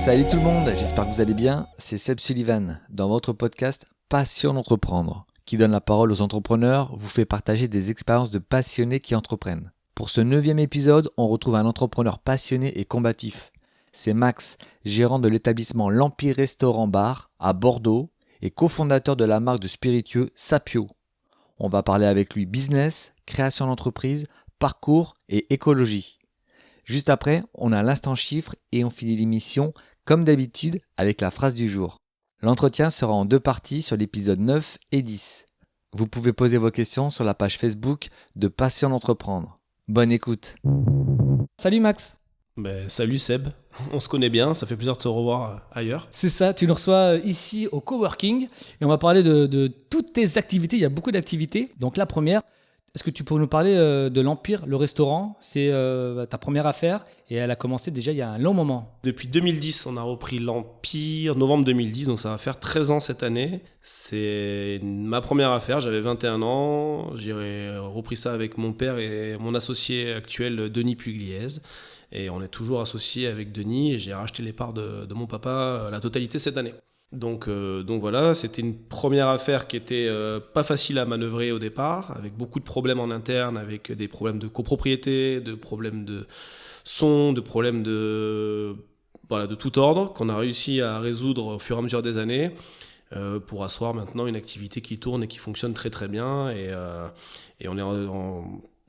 Salut tout le monde, j'espère que vous allez bien. C'est Seb Sullivan dans votre podcast Passion d'entreprendre, qui donne la parole aux entrepreneurs, vous fait partager des expériences de passionnés qui entreprennent. Pour ce 9e épisode, on retrouve un entrepreneur passionné et combatif. C'est Max, gérant de l'établissement L'Empire Restaurant Bar à Bordeaux et cofondateur de la marque de spiritueux Sapio. On va parler avec lui business, création d'entreprise, parcours et écologie. Juste après, on a l'instant chiffre et on finit l'émission comme d'habitude avec la phrase du jour. L'entretien sera en 2 parties sur l'épisode 9 et 10. Vous pouvez poser vos questions sur la page Facebook de Passion d'entreprendre. Bonne écoute. Salut Max. Salut Seb, on se connaît bien, ça fait plaisir de se revoir ailleurs. C'est ça, tu nous reçois ici au coworking et on va parler de toutes tes activités, il y a beaucoup d'activités. Donc la première, est-ce que tu pourrais nous parler de l'Empire, le restaurant? C'est ta première affaire et elle a commencé déjà il y a un long moment. Depuis 2010, on a repris l'Empire, novembre 2010, donc ça va faire 13 ans cette année. C'est ma première affaire, j'avais 21 ans, j'ai repris ça avec mon père et mon associé actuel Denis Pugliese. Et on est toujours associé avec Denis et j'ai racheté les parts de mon papa la totalité cette année. Donc voilà, c'était une première affaire qui était pas facile à manœuvrer au départ, avec beaucoup de problèmes en interne, avec des problèmes de copropriété, de problèmes de son, de problèmes de tout ordre, qu'on a réussi à résoudre au fur et à mesure des années, pour asseoir maintenant une activité qui tourne et qui fonctionne très très bien. Et on est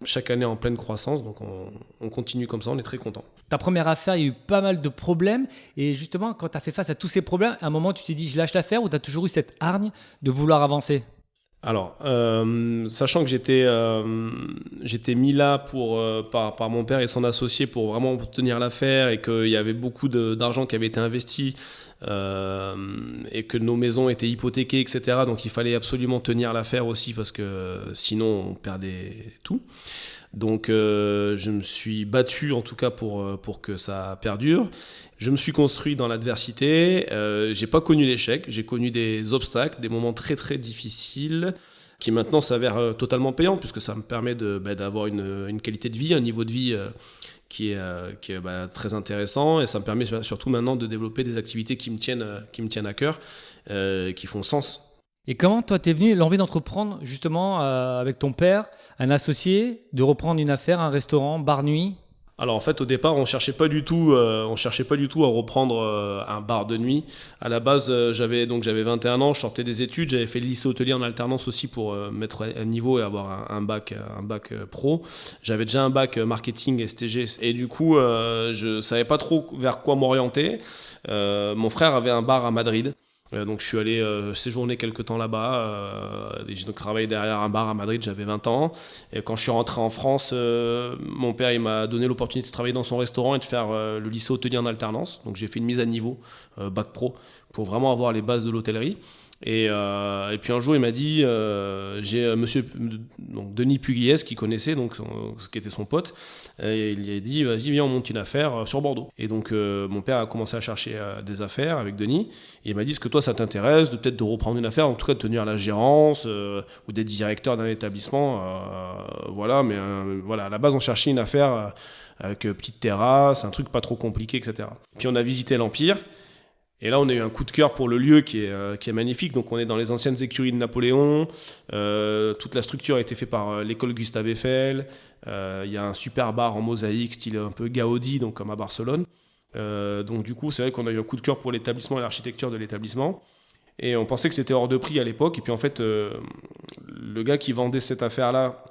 chaque année en pleine croissance, donc on continue comme ça, on est très content. Ta première affaire, il y a eu pas mal de problèmes et justement, quand tu as fait face à tous ces problèmes, à un moment, tu t'es dit, je lâche l'affaire ou tu as toujours eu cette hargne de vouloir avancer? Alors, sachant que j'étais mis là par mon père et son associé pour vraiment tenir l'affaire et qu'il y avait beaucoup d'argent qui avait été investi et que nos maisons étaient hypothéquées, etc. Donc il fallait absolument tenir l'affaire aussi parce que sinon on perdait tout. Donc je me suis battu en tout cas pour que ça perdure. Je me suis construit dans l'adversité. J'ai pas connu l'échec, j'ai connu des obstacles, des moments très très difficiles qui maintenant s'avèrent totalement payants puisque ça me permet d'avoir une qualité de vie, un niveau de vie qui est très intéressant et ça me permet surtout maintenant de développer des activités qui me tiennent à cœur, qui font sens. Et comment toi t'es venu l'envie d'entreprendre justement avec ton père, un associé, de reprendre une affaire, un restaurant, bar nuit? Alors en fait au départ on cherchait pas du tout à reprendre un bar de nuit. À la base j'avais 21 ans, je sortais des études, j'avais fait le lycée hôtelier en alternance aussi pour mettre à niveau et avoir un bac pro. J'avais déjà un bac marketing STG et du coup je savais pas trop vers quoi m'orienter. Mon frère avait un bar à Madrid. Donc je suis allé séjourner quelques temps là-bas. J'ai donc travaillé derrière un bar à Madrid, j'avais 20 ans. Et quand je suis rentré en France, mon père il m'a donné l'opportunité de travailler dans son restaurant et de faire le lycée hôtelier en alternance. Donc j'ai fait une mise à niveau, bac pro, pour vraiment avoir les bases de l'hôtellerie. Et puis un jour il m'a dit, j'ai monsieur donc Denis Pugliese qui connaissait, donc ce qui était son pote, et il lui a dit vas-y viens on monte une affaire sur Bordeaux. Et donc mon père a commencé à chercher des affaires avec Denis, et il m'a dit est-ce que toi ça t'intéresse de peut-être de reprendre une affaire, en tout cas de tenir la gérance ou d'être directeur d'un établissement, voilà, mais voilà, à la base on cherchait une affaire avec petite terrasse, un truc pas trop compliqué, etc. Puis on a visité l'Empire. Et là, on a eu un coup de cœur pour le lieu qui est magnifique. Donc, on est dans les anciennes écuries de Napoléon. Toute la structure a été faite par l'école Gustave Eiffel. Il y a un super bar en mosaïque, style un peu Gaudi, donc comme à Barcelone. Donc, du coup, c'est vrai qu'on a eu un coup de cœur pour l'établissement et l'architecture de l'établissement. Et on pensait que c'était hors de prix à l'époque. Et puis, en fait, le gars qui vendait cette affaire-là,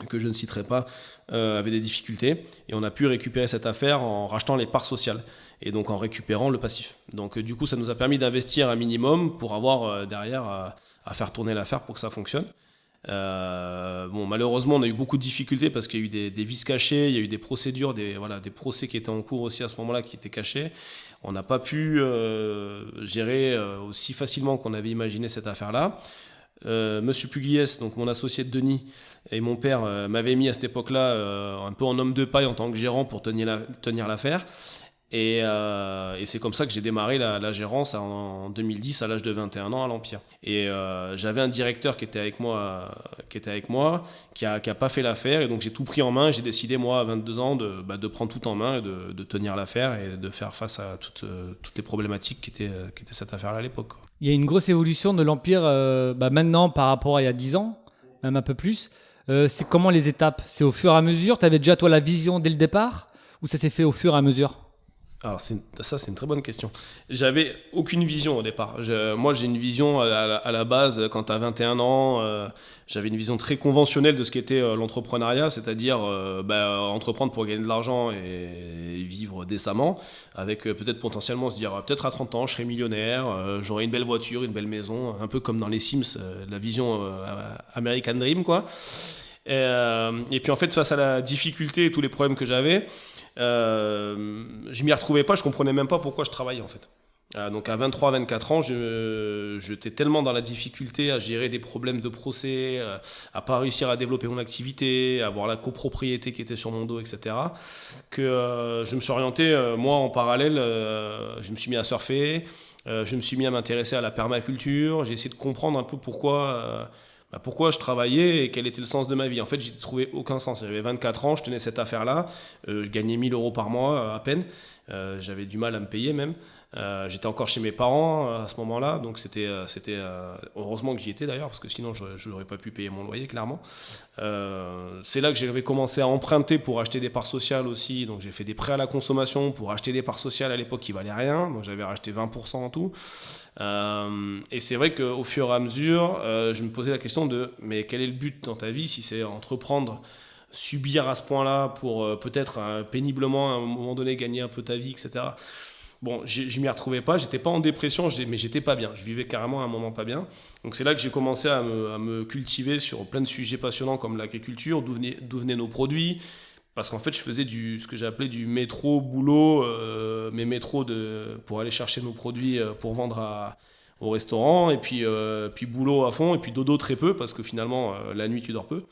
que je ne citerai pas, avait des difficultés. Et on a pu récupérer cette affaire en rachetant les parts sociales. Et donc en récupérant le passif. Donc du coup, ça nous a permis d'investir un minimum pour avoir derrière à faire tourner l'affaire pour que ça fonctionne. Malheureusement, on a eu beaucoup de difficultés parce qu'il y a eu des vices cachés, il y a eu des procédures, des procès qui étaient en cours aussi à ce moment-là qui étaient cachés. On n'a pas pu gérer aussi facilement qu'on avait imaginé cette affaire-là. Monsieur Pugliese, donc mon associé de Denis et mon père m'avaient mis à cette époque-là un peu en homme de paille en tant que gérant pour tenir l'affaire. Et c'est comme ça que j'ai démarré la gérance en 2010 à l'âge de 21 ans à l'Empire. Et j'avais un directeur qui était avec moi, qui a pas fait l'affaire, et donc j'ai tout pris en main. Et j'ai décidé moi à 22 ans de prendre tout en main et de tenir l'affaire et de faire face à toutes les problématiques qui étaient cette affaire-là à l'époque. Il y a une grosse évolution de l'Empire maintenant par rapport à il y a 10 ans, même un peu plus. C'est comment les étapes? C'est au fur et à mesure? Tu avais déjà toi la vision dès le départ ou ça s'est fait au fur et à mesure? Alors c'est une très bonne question. J'avais aucune vision au départ. Moi j'ai une vision à la base, quand tu as 21 ans, j'avais une vision très conventionnelle de ce qu'était l'entrepreneuriat, c'est-à-dire entreprendre pour gagner de l'argent et vivre décemment, avec peut-être potentiellement se dire peut-être à 30 ans je serai millionnaire, j'aurai une belle voiture, une belle maison, un peu comme dans les Sims, la vision American Dream quoi. Et puis en fait face à la difficulté et tous les problèmes que j'avais, je m'y retrouvais pas, je comprenais même pas pourquoi je travaillais en fait. Donc à 23-24 ans, j'étais tellement dans la difficulté à gérer des problèmes de procès, à pas réussir à développer mon activité, à avoir la copropriété qui était sur mon dos, etc. que je me suis orienté, moi en parallèle, je me suis mis à surfer, je me suis mis à m'intéresser à la permaculture, j'ai essayé de comprendre un peu pourquoi je travaillais et quel était le sens de ma vie. En fait, j'ai trouvé aucun sens. J'avais 24 ans, je tenais cette affaire-là, je gagnais 1 000 euros par mois à peine, j'avais du mal à me payer même. J'étais encore chez mes parents à ce moment-là, donc c'était heureusement que j'y étais d'ailleurs, parce que sinon je n'aurais pas pu payer mon loyer, clairement. C'est là que j'avais commencé à emprunter pour acheter des parts sociales aussi, donc j'ai fait des prêts à la consommation pour acheter des parts sociales à l'époque qui valaient rien, donc j'avais racheté 20% en tout. Et c'est vrai qu'au fur et à mesure, je me posais la question de mais quel est le but dans ta vie, si c'est entreprendre, subir à ce point-là pour peut-être péniblement à un moment donné gagner un peu ta vie, etc. Bon, je m'y retrouvais pas, j'étais pas en dépression, mais j'étais pas bien, je vivais carrément un moment pas bien. Donc c'est là que j'ai commencé à me cultiver sur plein de sujets passionnants comme l'agriculture, d'où venaient nos produits. Parce qu'en fait, je faisais ce que j'appelais du métro-boulot, mes métros pour aller chercher nos produits pour vendre au restaurant, et puis boulot à fond, et puis dodo très peu, parce que finalement, la nuit, tu dors peu.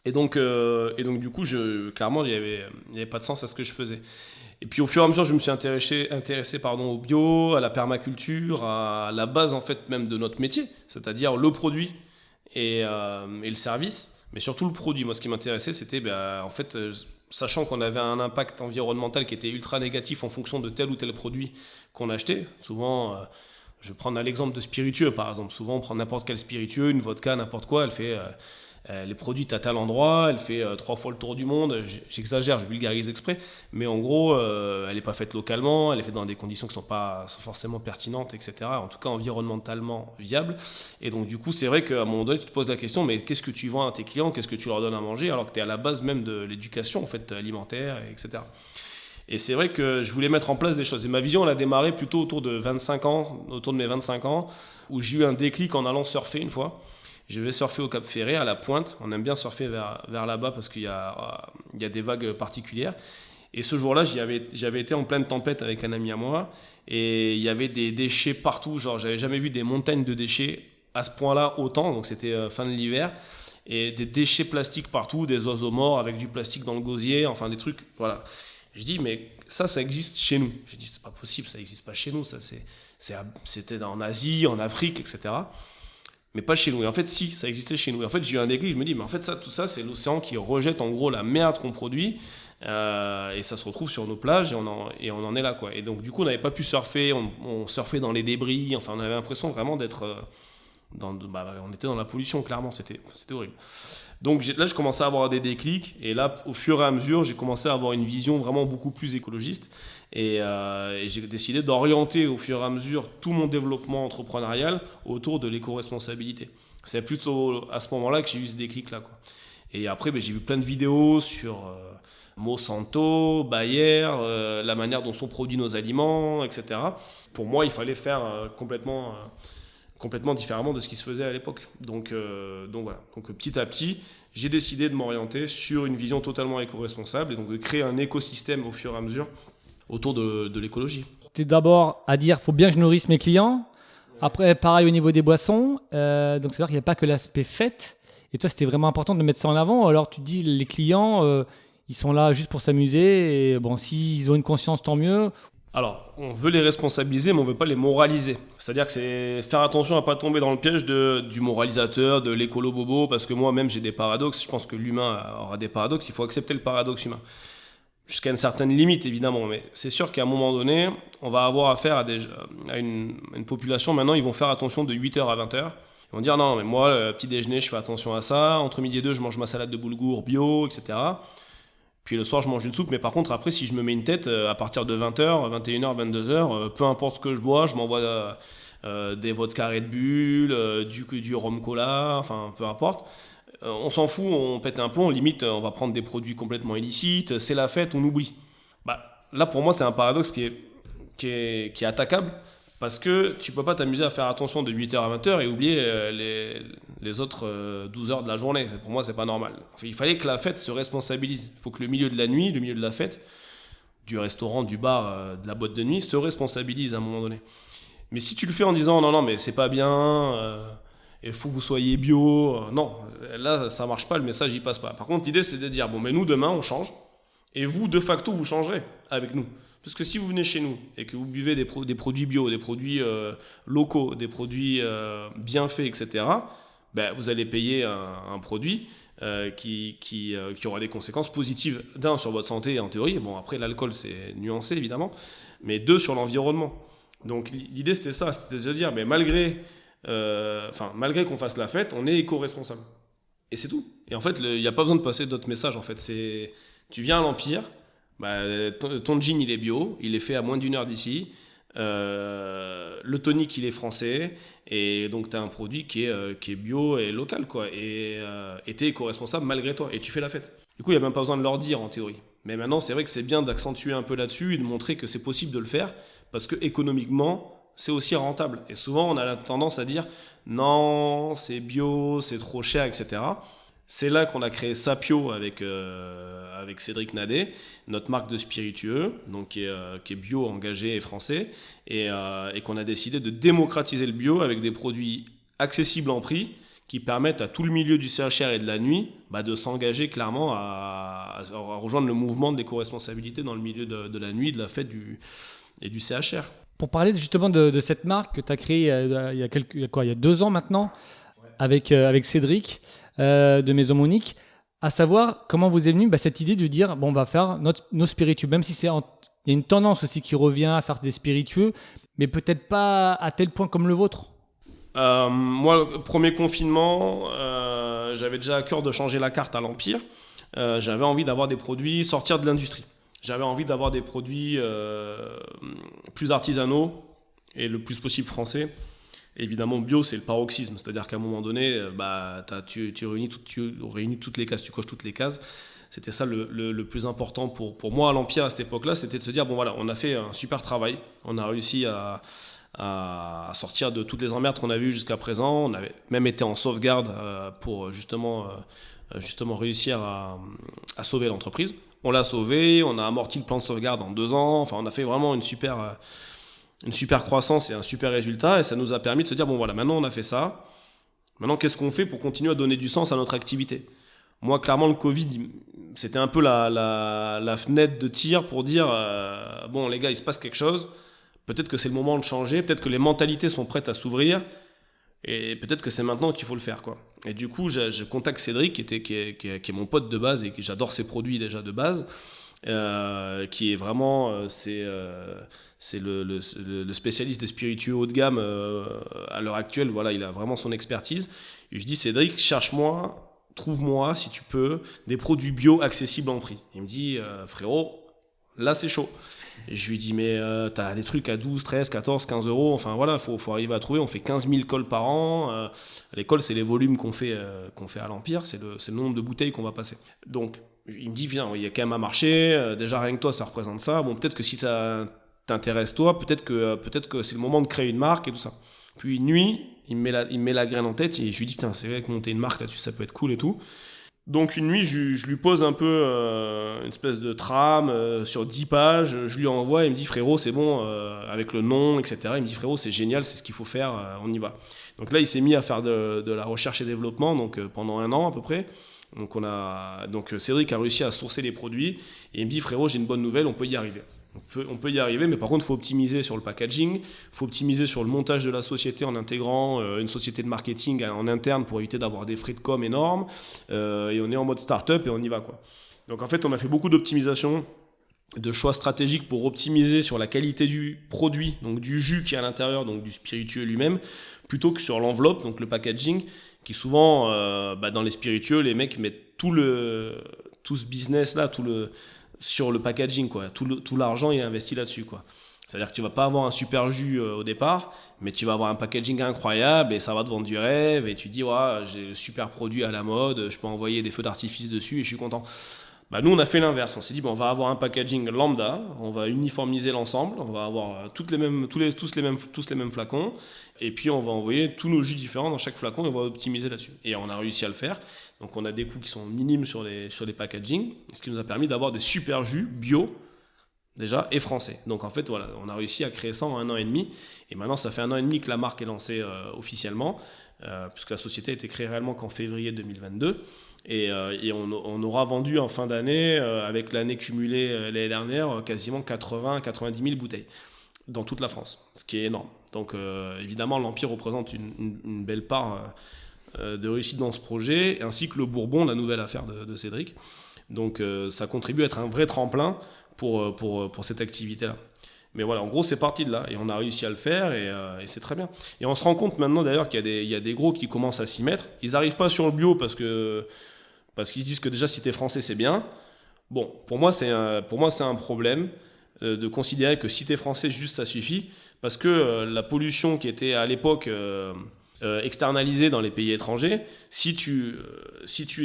Et donc du coup, clairement, il n'y avait pas de sens à ce que je faisais. Et puis au fur et à mesure, je me suis intéressé au bio, à la permaculture, à la base en fait même de notre métier, c'est-à-dire le produit et le service, mais surtout le produit. Moi, ce qui m'intéressait, c'était en fait... sachant qu'on avait un impact environnemental qui était ultra négatif en fonction de tel ou tel produit qu'on achetait. Souvent, je vais prendre l'exemple de spiritueux par exemple. Souvent, on prend n'importe quel spiritueux, une vodka, n'importe quoi, elle fait les produits à tel endroit, elle fait 3 fois le tour du monde. J'exagère, je vulgarise exprès, mais en gros, elle n'est pas faite localement, elle est faite dans des conditions qui ne sont forcément pertinentes, etc. En tout cas, environnementalement viables. Et donc, du coup, c'est vrai qu'à un moment donné, tu te poses la question, mais qu'est-ce que tu vends à tes clients, qu'est-ce que tu leur donnes à manger, alors que tu es à la base même de l'éducation en fait, alimentaire, etc. Et c'est vrai que je voulais mettre en place des choses. Et ma vision, elle a démarré plutôt autour de mes 25 ans, où j'ai eu un déclic en allant surfer une fois. Je vais surfer au Cap Ferret, à la pointe. On aime bien surfer vers là-bas parce qu'il y a des vagues particulières. Et ce jour-là, j'avais été en pleine tempête avec un ami à moi. Et il y avait des déchets partout. Genre, j'avais jamais vu des montagnes de déchets à ce point-là autant. Donc, c'était fin de l'hiver. Et des déchets plastiques partout, des oiseaux morts avec du plastique dans le gosier. Enfin, des trucs, voilà. Je dis, mais ça existe chez nous. Je dis, c'est pas possible, ça n'existe pas chez nous. C'était en Asie, en Afrique, etc. Mais pas chez nous. Et en fait, si, ça existait chez nous. Et en fait, j'ai eu un déclic, je me dis, mais en fait, tout ça, c'est l'océan qui rejette en gros la merde qu'on produit. Et ça se retrouve sur nos plages et on en est là, quoi. Et donc, du coup, on n'avait pas pu surfer, on surfait dans les débris. Enfin, on avait l'impression vraiment d'être... on était dans la pollution, clairement, c'était horrible. Donc là, je commençais à avoir des déclics. Et là, au fur et à mesure, j'ai commencé à avoir une vision vraiment beaucoup plus écologiste. Et j'ai décidé d'orienter au fur et à mesure tout mon développement entrepreneurial autour de l'éco-responsabilité. C'est plutôt à ce moment-là que j'ai eu ce déclic-là, quoi. Et après, j'ai vu plein de vidéos sur Monsanto, Bayer, la manière dont sont produits nos aliments, etc. Pour moi, il fallait faire complètement différemment de ce qui se faisait à l'époque. Donc voilà. Donc petit à petit, j'ai décidé de m'orienter sur une vision totalement éco-responsable et donc de créer un écosystème au fur et à mesure autour de l'écologie. Tu es d'abord à dire, il faut bien que je nourrisse mes clients. Après, pareil au niveau des boissons. Donc c'est-à-dire qu'il n'y a pas que l'aspect fête. Et toi, c'était vraiment important de mettre ça en avant. Alors tu dis, les clients, ils sont là juste pour s'amuser. Et bon, s'ils ont une conscience, tant mieux. Alors, on veut les responsabiliser, mais on veut pas les moraliser. C'est-à-dire que c'est faire attention à pas tomber dans le piège du moralisateur, de l'écolo bobo, parce que moi-même j'ai des paradoxes. Je pense que l'humain aura des paradoxes. Il faut accepter le paradoxe humain. Jusqu'à une certaine limite, évidemment. Mais c'est sûr qu'à un moment donné, on va avoir affaire à une population. Maintenant, ils vont faire attention de 8h à 20h. Ils vont dire non, mais moi, le petit déjeuner, je fais attention à ça. Entre midi et 2, je mange ma salade de boulgour bio, etc. Puis le soir, je mange une soupe. Mais par contre, après, si je me mets une tête, à partir de 20h, 21h, 22h, peu importe ce que je bois, je m'envoie des vodka Red Bull, du rhum cola, enfin, peu importe. On s'en fout, on pète un plomb, limite, on va prendre des produits complètement illicites. C'est la fête, on oublie. Là, pour moi, c'est un paradoxe qui est attaquable. Parce que tu peux pas t'amuser à faire attention de 8h à 20h et oublier les autres 12 heures de la journée. Pour moi, c'est pas normal. Enfin, il fallait que la fête se responsabilise. Il faut que le milieu de la nuit, le milieu de la fête, du restaurant, du bar, de la boîte de nuit, se responsabilise à un moment donné. Mais si tu le fais en disant non, mais c'est pas bien, il faut que vous soyez bio, non, là, ça marche pas, le message y passe pas. Par contre, l'idée, c'est de dire bon, mais nous, demain, on change. Et vous, de facto, vous changerez avec nous. Parce que si vous venez chez nous et que vous buvez des produits bio, des produits locaux, des produits bien faits, etc., vous allez payer un produit qui aura des conséquences positives, d'un, sur votre santé, en théorie. Bon, après, l'alcool, c'est nuancé, évidemment. Mais deux, sur l'environnement. Donc, l'idée, c'était ça. C'était de se dire, mais malgré qu'on fasse la fête, on est éco-responsable. Et c'est tout. Et en fait, il n'y a pas besoin de passer d'autres messages, en fait. Tu viens à l'Empire, ton jean il est bio, il est fait à moins d'une heure d'ici, le tonic il est français, et donc tu as un produit qui est bio et local, quoi, et tu es éco-responsable malgré toi, et tu fais la fête. Du coup, il n'y a même pas besoin de leur dire en théorie. Mais maintenant, c'est vrai que c'est bien d'accentuer un peu là-dessus et de montrer que c'est possible de le faire, parce que économiquement, c'est aussi rentable. Et souvent, on a la tendance à dire non, c'est bio, c'est trop cher, etc. C'est là qu'on a créé Sapio avec Cédric Nadet, notre marque de spiritueux, donc qui est bio, engagé et français, et qu'on a décidé de démocratiser le bio avec des produits accessibles en prix qui permettent à tout le milieu du CHR et de la nuit de s'engager clairement à rejoindre le mouvement de l'éco-responsabilité dans le milieu de la nuit, de la fête et du CHR. Pour parler justement de cette marque que tu as créée il y a 2 ans maintenant, avec Cédric de Maison Monique, à savoir comment vous est venue cette idée de dire bon, on va faire nos spiritueux, même si il y a une tendance aussi qui revient à faire des spiritueux, mais peut-être pas à tel point comme le vôtre. Moi, le premier confinement, j'avais déjà à cœur de changer la carte à l'Empire. J'avais envie d'avoir des produits, sortir de l'industrie. J'avais envie d'avoir des produits plus artisanaux et le plus possible français. Évidemment, bio, c'est le paroxysme. C'est-à-dire qu'à un moment donné, tu réunis toutes les cases, tu coches toutes les cases. C'était ça le plus important pour moi à l'Empire à cette époque-là, c'était de se dire, bon voilà, on a fait un super travail. On a réussi à sortir de toutes les emmerdes qu'on avait eues jusqu'à présent. On avait même été en sauvegarde pour justement réussir à sauver l'entreprise. On l'a sauvé, on a amorti le plan de sauvegarde en 2 ans. Enfin, on a fait vraiment une super croissance et un super résultat, et ça nous a permis de se dire bon voilà, maintenant on a fait ça, maintenant qu'est-ce qu'on fait pour continuer à donner du sens à notre activité. Moi, clairement, le Covid, c'était un peu la fenêtre de tir pour dire bon les gars, il se passe quelque chose, peut-être que c'est le moment de changer, peut-être que les mentalités sont prêtes à s'ouvrir, et peut-être que c'est maintenant qu'il faut le faire, quoi. Et du coup, je contacte Cédric, qui est mon pote de base, et que j'adore ses produits déjà de base, qui est vraiment c'est le spécialiste des spiritueux haut de gamme à l'heure actuelle. Voilà, il a vraiment son expertise. Et je dis Cédric, cherche-moi, trouve-moi si tu peux des produits bio accessibles en prix. Il me dit frérot, là c'est chaud. Et je lui dis mais t'as des trucs à 12, 13, 14, 15 euros, enfin voilà, faut arriver à trouver. On fait 15 000 cols par an. Les cols, c'est les volumes qu'on fait à l'Empire, c'est le nombre de bouteilles qu'on va passer. Donc il me dit bien, il y a quand même un marché, déjà rien que toi ça représente ça, bon peut-être que si ça t'intéresse toi, peut-être que c'est le moment de créer une marque et tout ça. Puis une nuit, il me met la graine en tête et je lui dis putain, c'est vrai que monter une marque là-dessus ça peut être cool et tout. Donc une nuit je lui pose un peu une espèce de trame sur 10 pages, je lui envoie, il me dit frérot c'est bon, avec le nom etc, il me dit frérot c'est génial, c'est ce qu'il faut faire, on y va. Donc là il s'est mis à faire de la recherche et développement donc pendant 1 an à peu près. Donc Cédric a réussi à sourcer les produits et il me dit frérot j'ai une bonne nouvelle, on peut y arriver. On peut y arriver, mais par contre, il faut optimiser sur le packaging, il faut optimiser sur le montage de la société en intégrant une société de marketing en interne pour éviter d'avoir des frais de com énormes. Et on est en mode start-up et on y va, quoi. Donc en fait, on a fait beaucoup d'optimisation, de choix stratégiques pour optimiser sur la qualité du produit, donc du jus qui est à l'intérieur, donc du spiritueux lui-même, plutôt que sur l'enveloppe, donc le packaging, qui souvent, dans les spiritueux, les mecs mettent tout ce business-là, sur le packaging, quoi. Tout l'argent est investi là-dessus, quoi. C'est-à-dire que tu vas pas avoir un super jus au départ, mais tu vas avoir un packaging incroyable et ça va te vendre du rêve et tu dis ouais, j'ai le super produit à la mode, je peux envoyer des feux d'artifice dessus et je suis content. Nous on a fait l'inverse, on s'est dit on va avoir un packaging lambda, on va uniformiser l'ensemble, on va avoir tous les mêmes flacons et puis on va envoyer tous nos jus différents dans chaque flacon et on va optimiser là-dessus. Et on a réussi à le faire. Donc on a des coûts qui sont minimes sur les packaging, ce qui nous a permis d'avoir des super jus bio déjà et français. Donc en fait voilà, on a réussi à créer ça en 1 an et demi et maintenant ça fait 1 an et demi que la marque est lancée officiellement puisque la société a été créée réellement qu'en février 2022 et on aura vendu en fin d'année avec l'année cumulée l'année dernière quasiment 90 000 bouteilles dans toute la France, ce qui est énorme. Donc évidemment l'Empire représente une belle part de réussite dans ce projet, ainsi que le Bourbon, la nouvelle affaire de Cédric. Donc ça contribue à être un vrai tremplin pour cette activité-là. Mais voilà, en gros, c'est parti de là. Et on a réussi à le faire et c'est très bien. Et on se rend compte maintenant d'ailleurs qu'il y a des gros qui commencent à s'y mettre. Ils n'arrivent pas sur le bio parce qu'ils se disent que déjà si t'es français, c'est bien. Bon, pour moi, c'est un problème de considérer que si t'es français, juste ça suffit. Parce que la pollution qui était à l'époque externalisée dans les pays étrangers, si tu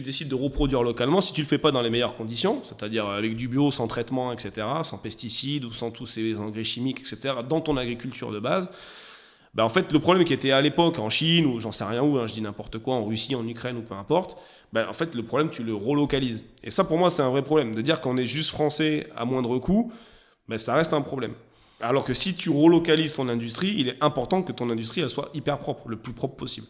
décides de reproduire localement, si tu le fais pas dans les meilleures conditions, c'est-à-dire avec du bio, sans traitement, etc., sans pesticides ou sans tous ces engrais chimiques, etc., dans ton agriculture de base, en fait, le problème qui était à l'époque en Chine, ou j'en sais rien où, je dis n'importe quoi, en Russie, en Ukraine, ou peu importe, en fait, le problème, tu le relocalises. Et ça, pour moi, c'est un vrai problème. De dire qu'on est juste français à moindre coût, ça reste un problème. Alors que si tu relocalises ton industrie, il est important que ton industrie elle soit hyper propre, le plus propre possible.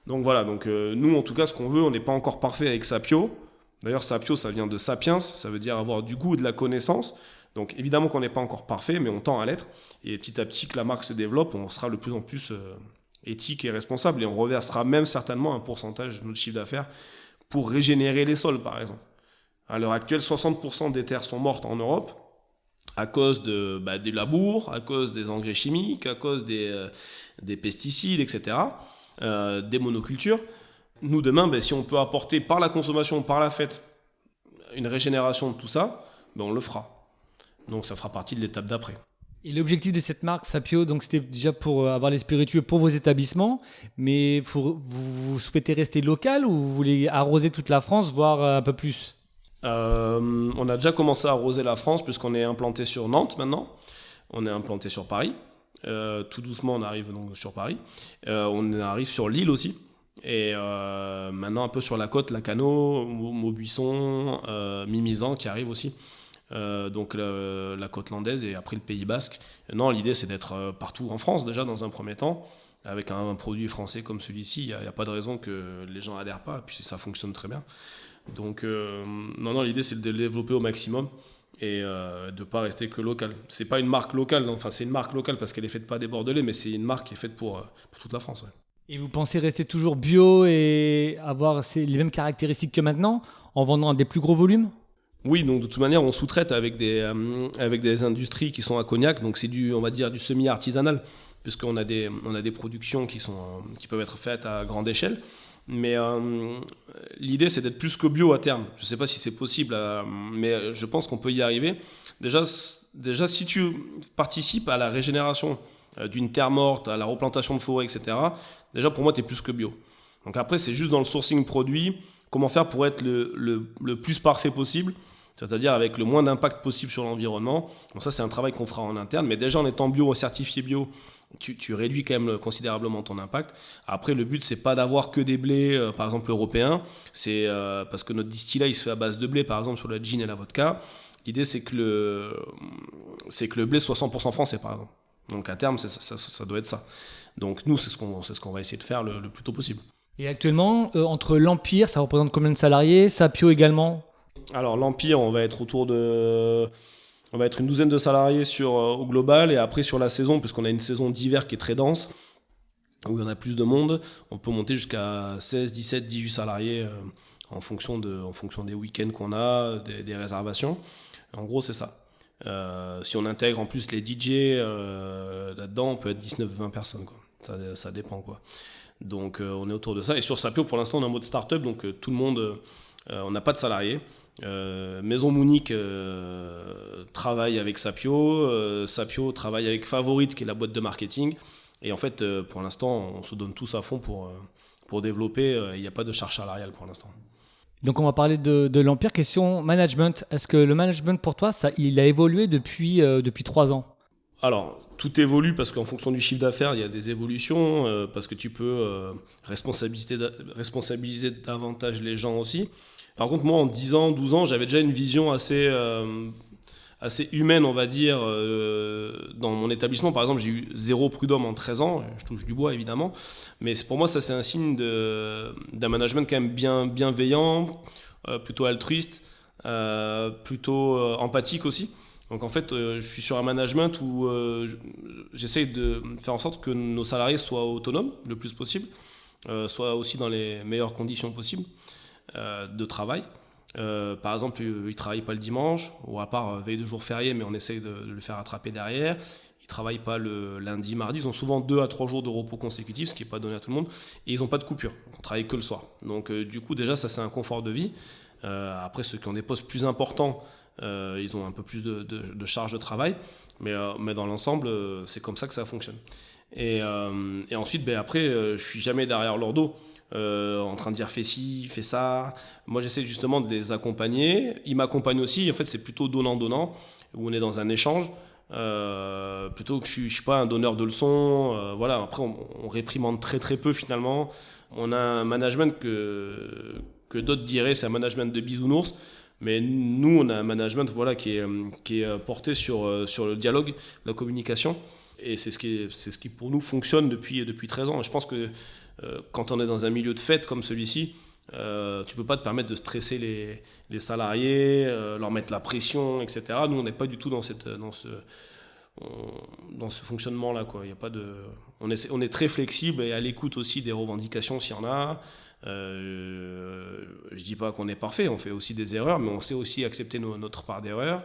Donc voilà, nous en tout cas ce qu'on veut, on n'est pas encore parfait avec Sapio. D'ailleurs Sapio ça vient de sapiens, ça veut dire avoir du goût et de la connaissance. Donc évidemment qu'on n'est pas encore parfait, mais on tend à l'être. Et petit à petit que la marque se développe, on sera de plus en plus éthique et responsable. Et on reversera même certainement un pourcentage de notre chiffre d'affaires pour régénérer les sols par exemple. À l'heure actuelle, 60% des terres sont mortes en Europe. À cause des labours, à cause des engrais chimiques, à cause des pesticides, etc., des monocultures. Nous, demain, si on peut apporter par la consommation, par la fête, une régénération de tout ça, on le fera. Donc ça fera partie de l'étape d'après. Et l'objectif de cette marque Sapio, donc c'était déjà pour avoir les spiritueux pour vos établissements, mais vous souhaitez rester local ou vous voulez arroser toute la France, voire un peu plus ? On a déjà commencé à arroser la France puisqu'on est implanté sur Nantes maintenant. On est implanté sur Paris. Tout doucement, on arrive donc sur Paris. On arrive sur Lille aussi. Et maintenant un peu sur la côte, Lacanau, Maubuisson, Mimizan qui arrive aussi. Donc la côte landaise et après le Pays Basque. Non, l'idée c'est d'être partout en France déjà dans un premier temps. Avec un produit français comme celui-ci, il n'y a pas de raison que les gens adhèrent pas. Et puis ça fonctionne très bien. Donc non, l'idée c'est de le développer au maximum et de ne pas rester que local. C'est pas une marque locale, enfin c'est une marque locale parce qu'elle est faite pas des Bordelais, mais c'est une marque qui est faite pour toute la France. Ouais. Et vous pensez rester toujours bio et avoir les mêmes caractéristiques que maintenant en vendant des plus gros volumes ? Oui, donc de toute manière on sous-traite avec des industries qui sont à Cognac, donc c'est on va dire du semi-artisanal puisqu'on a des productions qui peuvent être faites à grande échelle. Mais l'idée c'est d'être plus que bio à terme. Je ne sais pas si c'est possible, mais je pense qu'on peut y arriver. Déjà si tu participes à la régénération d'une terre morte, à la replantation de forêts, etc., déjà pour moi tu es plus que bio. Donc après c'est juste dans le sourcing produit, comment faire pour être le plus parfait possible, c'est-à-dire avec le moins d'impact possible sur l'environnement. Donc ça c'est un travail qu'on fera en interne, mais déjà en étant bio, certifié bio, tu réduis quand même considérablement ton impact. Après, le but, c'est pas d'avoir que des blés, par exemple, européens. C'est parce que notre distillat, il se fait à base de blé, par exemple, sur la gin et la vodka. L'idée, c'est que le blé soit 100% français, par exemple. Donc, à terme, ça doit être ça. Donc, nous, c'est ce qu'on va essayer de faire le plus tôt possible. Et actuellement, entre l'Empire, ça représente combien de salariés ? Sapio également ? Alors, l'Empire, on va être autour de On va être une douzaine de salariés au global, et après sur la saison, puisqu'on a une saison d'hiver qui est très dense, où il y en a plus de monde, on peut monter jusqu'à 16, 17, 18 salariés en fonction des week-ends qu'on a, des réservations. En gros, c'est ça. Si on intègre en plus les DJ là-dedans, on peut être 19-20 personnes, quoi. Ça dépend, quoi. Donc on est autour de ça. Et sur Sapio, pour l'instant, on est en mode start-up, donc tout le monde, on n'a pas de salariés. Maison Mounique travaille avec Sapio. Sapio travaille avec Favorite, qui est la boîte de marketing. Et en fait, pour l'instant, on se donne tous à fond pour développer. Il n'y a pas de charge salariale pour l'instant. Donc on va parler de l'Empire. Question management. Est-ce que le management pour toi, il a évolué depuis 3 ans? Alors, tout évolue parce qu'en fonction du chiffre d'affaires, il y a des évolutions, parce que tu peux responsabiliser davantage les gens aussi. Par contre, moi, en 10 ans, 12 ans, j'avais déjà une vision assez humaine, on va dire, dans mon établissement. Par exemple, j'ai eu 0 prud'homme en 13 ans, je touche du bois évidemment, mais pour moi, ça c'est un signe d'un management quand même bienveillant, plutôt altruiste, plutôt empathique aussi. Donc en fait, je suis sur un management où j'essaye de faire en sorte que nos salariés soient autonomes le plus possible, soient aussi dans les meilleures conditions possibles de travail. Par exemple, ils ne travaillent pas le dimanche, ou à part veille de jour férié, mais on essaye de le faire attraper derrière. Ils ne travaillent pas le lundi, mardi. Ils ont souvent 2 à 3 jours de repos consécutifs, ce qui n'est pas donné à tout le monde. Et ils n'ont pas de coupure. On ne travaille que le soir. Donc du coup, déjà, ça c'est un confort de vie. Après, ceux qui ont des postes plus importants, ils ont un peu plus de charge de travail. Mais dans l'ensemble, c'est comme ça que ça fonctionne. Et ensuite, après, je ne suis jamais derrière leur dos. En train de dire fais ci, fais ça. Moi, j'essaie justement de les accompagner. Ils m'accompagnent aussi. En fait, c'est plutôt donnant-donnant, où on est dans un échange. Plutôt que je ne suis pas un donneur de leçons. Voilà. Après, on réprimande très très peu finalement. On a un management que d'autres diraient c'est un management de bisounours. Mais nous, on a un management qui est porté sur le dialogue, la communication. Et c'est ce qui pour nous fonctionne depuis 13 ans. Et je pense que quand on est dans un milieu de fête comme celui-ci, tu ne peux pas te permettre de stresser les salariés, leur mettre la pression, etc. Nous, on n'est pas du tout dans ce fonctionnement-là, quoi. Il y a pas on est très flexible et à l'écoute aussi des revendications s'il y en a. Je dis pas qu'on est parfait, on fait aussi des erreurs, mais on sait aussi accepter notre part d'erreur.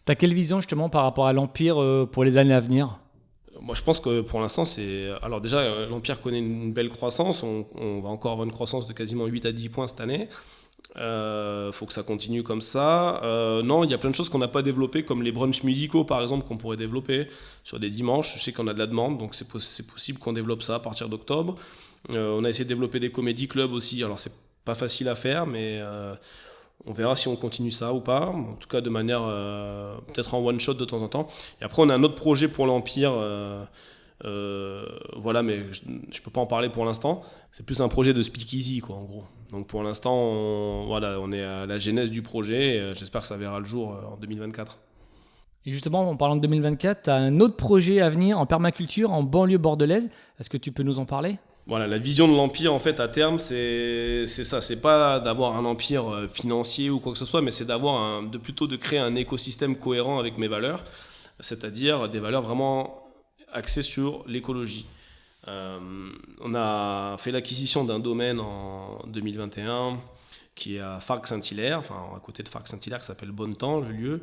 T'as quelle vision justement par rapport à l'Empire pour les années à venir? Moi, je pense que pour l'instant, alors déjà, l'Empire connaît une belle croissance. On va encore avoir une croissance de quasiment 8 à 10 points cette année. Faut que ça continue comme ça. Non, il y a plein de choses qu'on n'a pas développées, comme les brunchs musicaux, par exemple, qu'on pourrait développer sur des dimanches. Je sais qu'on a de la demande, donc c'est possible qu'on développe ça à partir d'octobre. On a essayé de développer des comédie clubs aussi. Alors, c'est pas facile à faire, mais on verra si on continue ça ou pas. En tout cas, de manière peut-être en one-shot de temps en temps. Et après, on a un autre projet pour l'Empire. Voilà, mais je peux pas en parler pour l'instant. C'est plus un projet de speakeasy, quoi, en gros. Donc pour l'instant, on est à la genèse du projet. Et j'espère que ça verra le jour en 2024. Et justement, en parlant de 2024, tu as un autre projet à venir en permaculture en banlieue bordelaise. Est-ce que tu peux nous en parler ? Voilà, la vision de l'Empire, en fait, à terme, c'est ça. C'est pas d'avoir un empire financier ou quoi que ce soit, mais c'est plutôt de créer un écosystème cohérent avec mes valeurs, c'est-à-dire des valeurs vraiment axées sur l'écologie. On a fait l'acquisition d'un domaine en 2021 qui est à Fargues-Saint-Hilaire, enfin à côté de Fargues-Saint-Hilaire, qui s'appelle Bonnetemps, le lieu.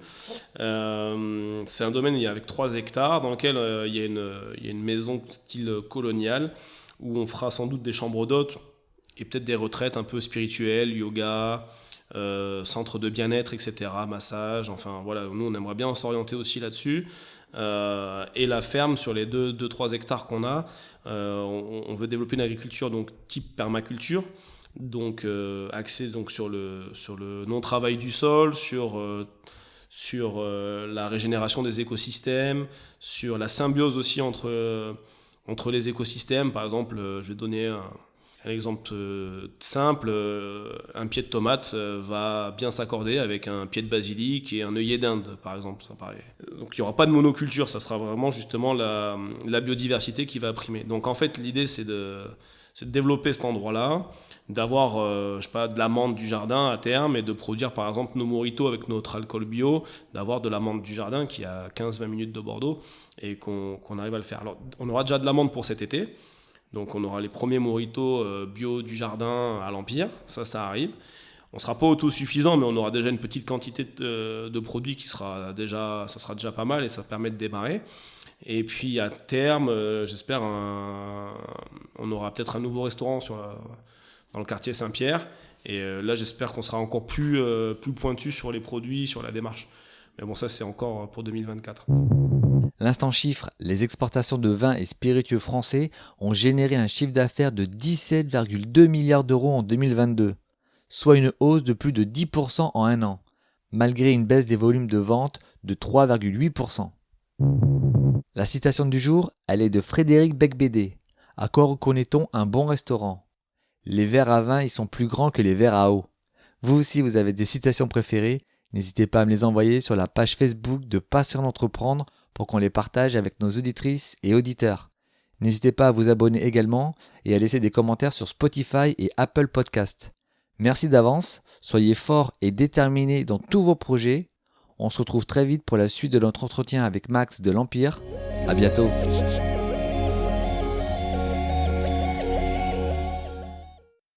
C'est un domaine avec 3 hectares dans lequel il y a une maison style colonial, où on fera sans doute des chambres d'hôtes et peut-être des retraites un peu spirituelles, yoga, centre de bien-être, etc., massage, enfin voilà, nous on aimerait bien s'orienter aussi là-dessus. Et la ferme, sur les 2-3 hectares qu'on a, on veut développer une agriculture donc, type permaculture, donc axée donc, sur le non-travail du sol, sur la régénération des écosystèmes, sur la symbiose aussi entre les écosystèmes. Par exemple, je vais donner Un exemple simple, un pied de tomate va bien s'accorder avec un pied de basilic et un œillet d'Inde, par exemple. Ça paraît. Donc il n'y aura pas de monoculture, ça sera vraiment justement la biodiversité qui va primer. Donc en fait, l'idée, c'est de développer cet endroit-là, d'avoir de la menthe du jardin à terme et de produire par exemple nos mojitos avec notre alcool bio, d'avoir de la menthe du jardin qui est à 15-20 minutes de Bordeaux et qu'on arrive à le faire. Alors, on aura déjà de la menthe pour cet été, donc on aura les premiers mojitos bio du jardin à l'Empire, ça arrive. On ne sera pas autosuffisant, mais on aura déjà une petite quantité de produits ça sera déjà pas mal et ça permet de démarrer. Et puis à terme, j'espère, on aura peut-être un nouveau restaurant dans le quartier Saint-Pierre. Et là, j'espère qu'on sera encore plus pointu sur les produits, sur la démarche. Mais bon, ça, c'est encore pour 2024. L'instant chiffre, les exportations de vins et spiritueux français ont généré un chiffre d'affaires de 17,2 milliards d'euros en 2022, soit une hausse de plus de 10% en un an, malgré une baisse des volumes de vente de 3,8%. La citation du jour, elle est de Frédéric Becbédé. À quoi reconnaît-on un bon restaurant ? Les verres à vin, ils sont plus grands que les verres à eau. Vous aussi, vous avez des citations préférées ? N'hésitez pas à me les envoyer sur la page Facebook de Passion d'entreprendre pour qu'on les partage avec nos auditrices et auditeurs. N'hésitez pas à vous abonner également et à laisser des commentaires sur Spotify et Apple Podcast. Merci d'avance, soyez forts et déterminés dans tous vos projets. On se retrouve très vite pour la suite de notre entretien avec Max de l'Empire. À bientôt.